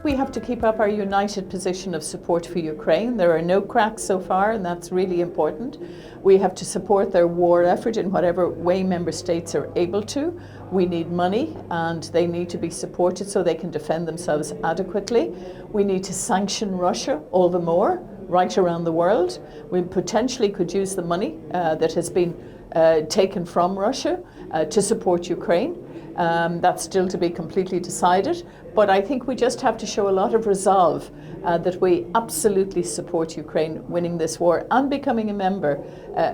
we have to keep up our united position of support for Ukraine. There are no cracks so far, and that's really important. We have to support their war effort in whatever way member states are able to. We need money, and they need to be supported so they can defend themselves adequately. We need to sanction Russia all the more, right around the world. We potentially could use the money that has been taken from Russia to support Ukraine. That's still to be completely decided, but I think we just have to show a lot of resolve that we absolutely support Ukraine winning this war and becoming a member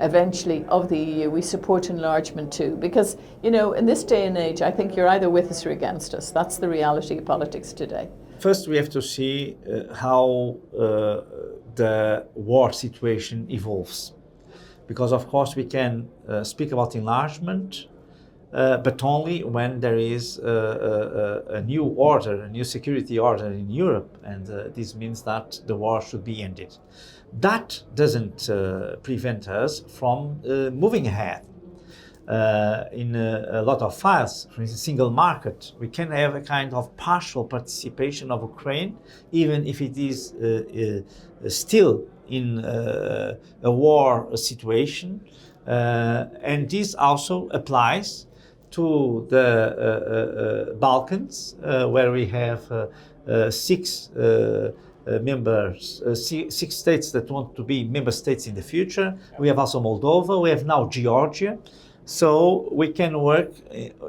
eventually of the EU. We support enlargement too, because, you know, in this day and age, I think you're either with us or against us. That's the reality of politics today. First, we have to see how the war situation evolves, because of course we can speak about enlargement, but only when there is a new order, a new security order in Europe, and this means that the war should be ended. That doesn't prevent us from moving ahead. In a lot of files, for instance, single market, we can have a kind of partial participation of Ukraine, even if it is still in a war situation, and this also applies to the Balkans, where we have six states that want to be member states in the future. We have also Moldova, we have now Georgia. So we can work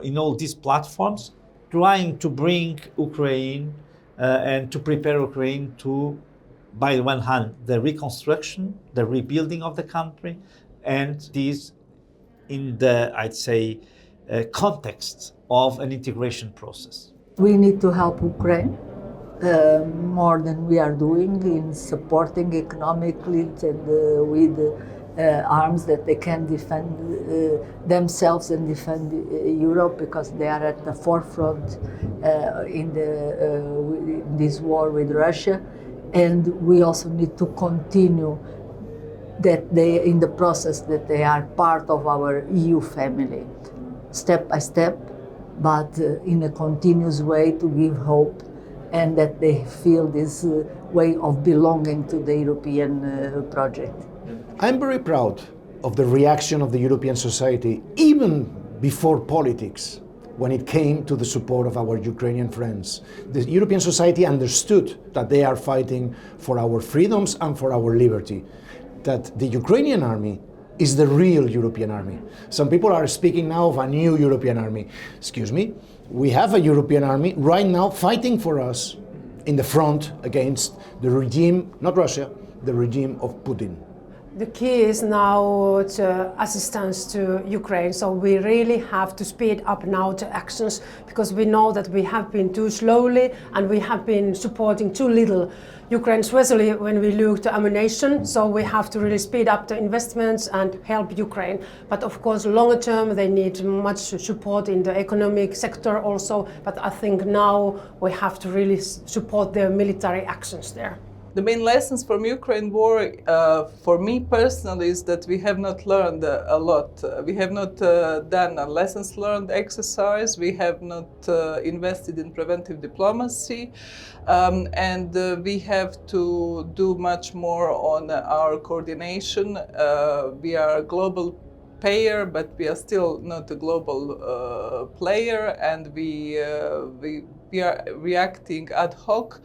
in all these platforms, trying to bring Ukraine and to prepare Ukraine to, by the one hand, the reconstruction, the rebuilding of the country, and this in the, I'd say, context of an integration process. We need to help Ukraine more than we are doing in supporting economically and with arms that they can defend themselves and defend Europe, because they are at the forefront in this war with Russia. And we also need to continue that they, in the process, that they are part of our EU family, step by step, but in a continuous way, to give hope, and that they feel this way of belonging to the European project. I'm very proud of the reaction of the European society, even before politics, when it came to the support of our Ukrainian friends. The European society understood that they are fighting for our freedoms and for our liberty, that the Ukrainian army is the real European army. Some people are speaking now of a new European army. Excuse me, we have a European army right now fighting for us in the front against the regime, not Russia, the regime of Putin. The key is now to assistance to Ukraine, so we really have to speed up now the actions, because we know that we have been too slowly and we have been supporting too little Ukraine, especially when we look to ammunition. So we have to really speed up the investments and help Ukraine. But of course, longer term, they need much support in the economic sector also. But I think now we have to really support their military actions there. The main lessons from Ukraine war, for me personally, is that we have not learned a lot. We have not done a lessons learned exercise. We have not invested in preventive diplomacy, and we have to do much more on our coordination. We are a global player, but we are still not a global player, and we are reacting ad hoc.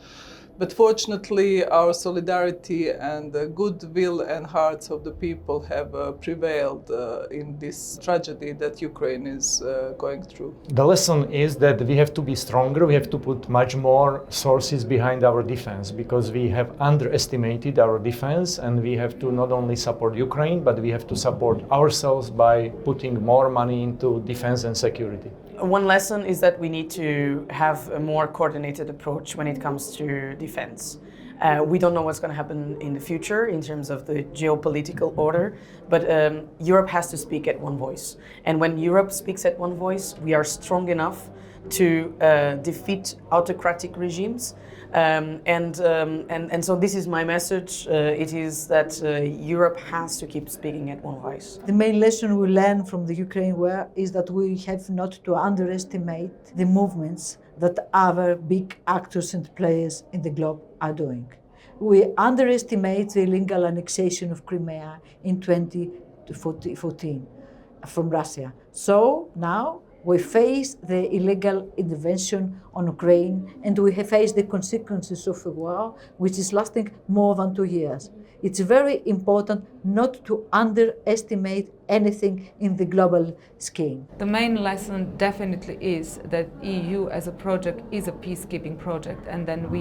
But fortunately, our solidarity and the goodwill and hearts of the people have prevailed in this tragedy that Ukraine is going through. The lesson is that we have to be stronger, we have to put much more sources behind our defense, because we have underestimated our defense, and we have to not only support Ukraine, but we have to support ourselves by putting more money into defense and security. One lesson is that we need to have a more coordinated approach when it comes to defense. We don't know what's going to happen in the future in terms of the geopolitical order, but Europe has to speak at one voice. And when Europe speaks at one voice, we are strong enough to defeat autocratic regimes, And so this is my message. It is that Europe has to keep speaking at one voice. The main lesson we learned from the Ukraine war is that we have not to underestimate the movements that other big actors and players in the globe are doing. We underestimate the illegal annexation of Crimea in 2014 from Russia. So now we face the illegal intervention on Ukraine and we have faced the consequences of a war which is lasting more than 2 years. It's very important not to underestimate anything in the global scheme. The main lesson definitely is that EU as a project is a peacekeeping project, and then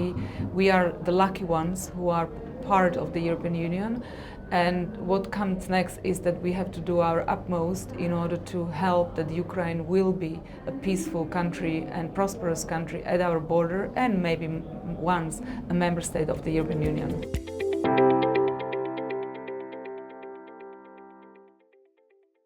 we are the lucky ones who are part of the European Union. And what comes next is that we have to do our utmost in order to help that Ukraine will be a peaceful country and prosperous country at our border and maybe once a member state of the European Union.